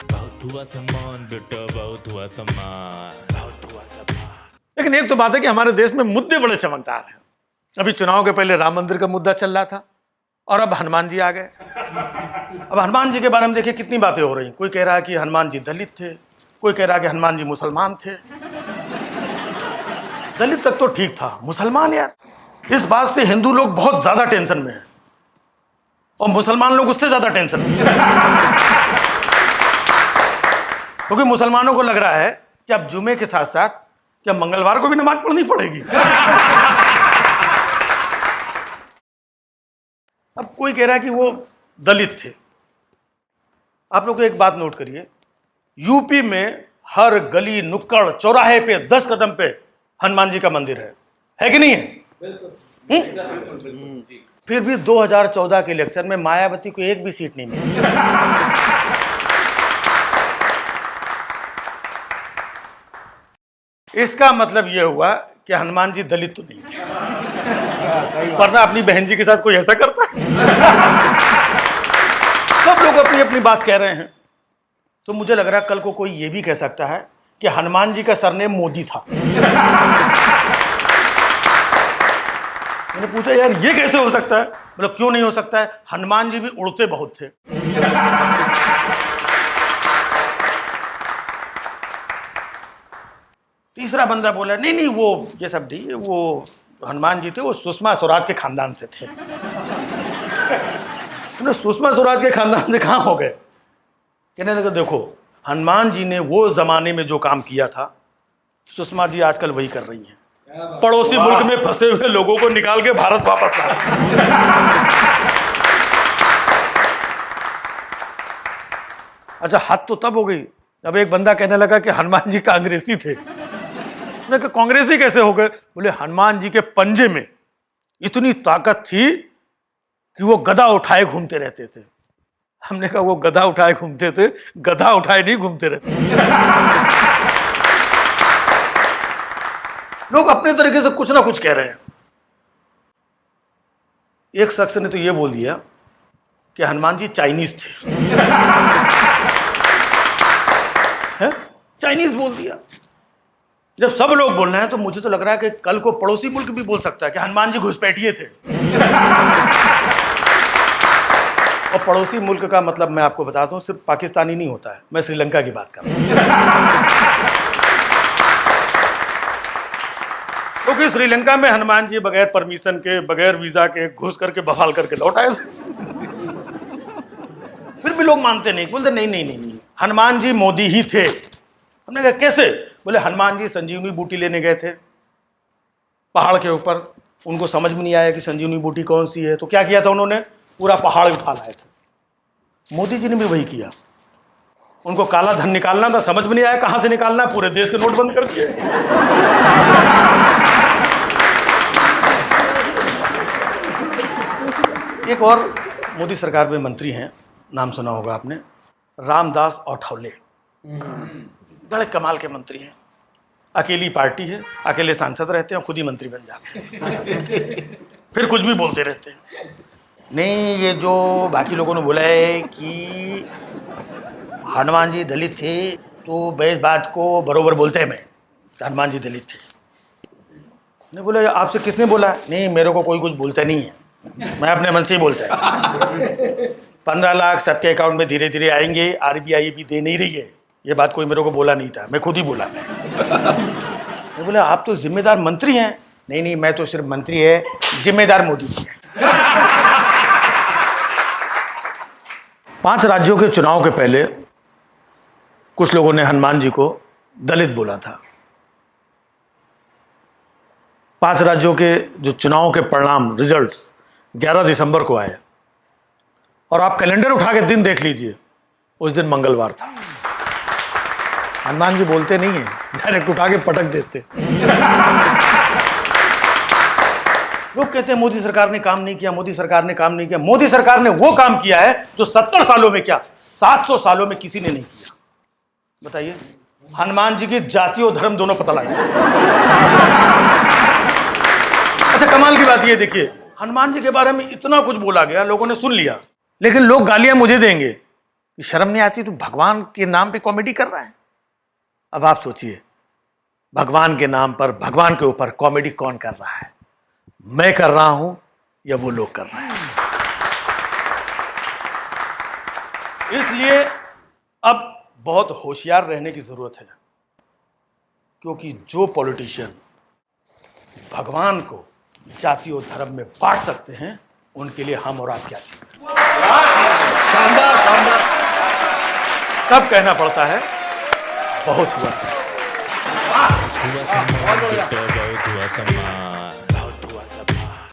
बहुत हुआ सम्मान बेटा, बहुत हुआ सम्मान, बहुत हुआ सम्मान। लेकिन एक तो बात है कि हमारे देश में मुद्दे बड़े चमकदार हैं। अभी चुनाव के पहले राम मंदिर का मुद्दा चल रहा था और अब हनुमान जी आ गए। अब हनुमान जी के बारे में देखिए कितनी बातें हो रही। कोई कह रहा है कि हनुमान जी दलित थे, कोई कह रहा है कि हनुमान जी मुसलमान थे। दलित तक तो ठीक था, मुसलमान यार, इस बात से हिंदू लोग बहुत ज्यादा टेंशन में हैं और मुसलमान लोग उससे ज्यादा टेंशन में क्योंकि मुसलमानों को लग रहा है कि अब जुमे के साथ साथ क्या मंगलवार को भी नमाज पढ़नी पड़ेगी। अब कोई कह रहा है कि वो दलित थे। आप लोग एक बात नोट करिए, यूपी में हर गली नुक्कड़ चौराहे पे 10 कदम पे हनुमान जी का मंदिर है कि नहीं है? फिर भी 2014 के इलेक्शन में मायावती को एक भी सीट नहीं मिली। इसका मतलब यह हुआ कि हनुमान जी दलित तो नहीं थे, वरना अपनी बहन जी के साथ कोई ऐसा करता है? सब लोग अपनी अपनी बात कह रहे हैं, तो मुझे लग रहा है कल को कोई ये भी कह सकता है कि हनुमान जी का सरनेम मोदी था। मैंने पूछा यार ये कैसे हो सकता है? मतलब क्यों नहीं हो सकता है? हनुमान जी भी उड़ते बहुत थे। तीसरा बंदा बोला नहीं नहीं वो ये सब नहीं, वो हनुमान जी थे, वो सुषमा स्वराज के खानदान से थे। सुषमा स्वराज के खानदान से कहां हो गए? कहने लगे देखो हनुमान जी ने वो जमाने में जो काम किया था सुषमा जी आजकल वही कर रही हैं, पड़ोसी मुल्क में फंसे हुए लोगों को निकाल के भारत वापस ला। अच्छा हद तो तब हो गई जब एक बंदा कहने लगा कि हनुमान जी कांग्रेसी थे। मैंने कहा कांग्रेसी कैसे हो गए? बोले हनुमान जी के पंजे में इतनी ताकत थी कि वो गदा उठाए घूमते रहते थे। हमने कहा वो गधा उठाए घूमते थे, गधा उठाए नहीं घूमते रहते। लोग अपने तरीके से कुछ ना कुछ कह रहे हैं। एक शख्स ने तो ये बोल दिया कि हनुमान जी चाइनीज थे। चाइनीज बोल दिया। जब सब लोग बोल रहे हैं तो मुझे तो लग रहा है कि कल को पड़ोसी मुल्क भी बोल सकता है कि हनुमान जी घुसपैठिए थे। और पड़ोसी मुल्क का मतलब मैं आपको बताता हूं सिर्फ पाकिस्तानी नहीं होता है, मैं श्रीलंका की बात कर रहा हूं। क्योंकि श्रीलंका में हनुमान जी बगैर परमिशन के, बगैर वीजा के घुस करके बवाल करके लौट आए थे। फिर भी लोग मानते नहीं, बोलते नहीं नहीं नहीं नहीं हनुमान जी मोदी ही थे। हमने कहा कैसे? बोले हनुमान जी संजीवनी बूटी लेने गए थे पहाड़ के ऊपर, उनको समझ में नहीं आया कि संजीवनी बूटी कौन सी है, तो क्या किया था उन्होंने? पूरा पहाड़ उठा लाए थे। मोदी जी ने भी वही किया। उनको काला धन निकालना था, समझ में नहीं आया कहां से निकालना, पूरे देश के नोट बंद कर दिए। एक और मोदी सरकार में मंत्री हैं, नाम सुना होगा आपने, रामदास आठवले। बड़े कमाल के मंत्री हैं, अकेली पार्टी है, अकेले सांसद रहते हैं, खुद ही मंत्री बन जाते हैं। फिर कुछ भी बोलते रहते हैं। नहीं ये जो बाकी लोगों ने बोला है कि हनुमान जी दलित थे तो बेस बात को बरोबर बोलते हैं, मैं हनुमान जी दलित थे। नहीं बोला आपसे किसने बोला? नहीं मेरे को कोई कुछ बोलता नहीं है, मैं अपने मन से ही बोलता है। 15 लाख सबके अकाउंट में धीरे धीरे आएंगे, आरबीआई भी दे नहीं रही है, ये बात कोई मेरे को बोला नहीं था, मैं खुद ही बोला। मैं बोला आप तो जिम्मेदार मंत्री हैं। नहीं नहीं मैं तो सिर्फ मंत्री है, जिम्मेदार मोदी जी है। 5 राज्यों के चुनाव के पहले कुछ लोगों ने हनुमान जी को दलित बोला था। 5 राज्यों के जो चुनाव के परिणाम रिजल्ट्स 11 दिसंबर को आए और आप कैलेंडर उठा के दिन देख लीजिए, उस दिन मंगलवार था। हनुमान जी बोलते नहीं है, डायरेक्ट उठा के पटक देते। लोग कहते हैं मोदी सरकार ने काम नहीं किया, मोदी सरकार ने काम नहीं किया। मोदी सरकार ने वो काम किया है जो 70 सालों में क्या 700 सालों में किसी ने नहीं किया। बताइए, हनुमान जी की जाति और धर्म दोनों पता लगा। अच्छा कमाल की बात ये देखिए, हनुमान जी के बारे में इतना कुछ बोला गया, लोगों ने सुन लिया, लेकिन लोग गालियां मुझे देंगे कि शर्म नहीं आती? तू भगवान के नाम पे कॉमेडी कर रहा है। अब आप सोचिए, भगवान के नाम पर, भगवान के ऊपर कॉमेडी कौन कर रहा है? मैं कर रहा हूं या वो लोग कर रहे हैं? इसलिए अब बहुत होशियार रहने की जरूरत है, क्योंकि जो पॉलिटिशियन भगवान को जाति और धर्म में बांट सकते हैं, उनके लिए हम और आप क्या चीज। शानदार शानदार। तब कहना पड़ता है बहुत हुआ। हुआ सम्मान बेटा, बहुत हुआ सम्मान।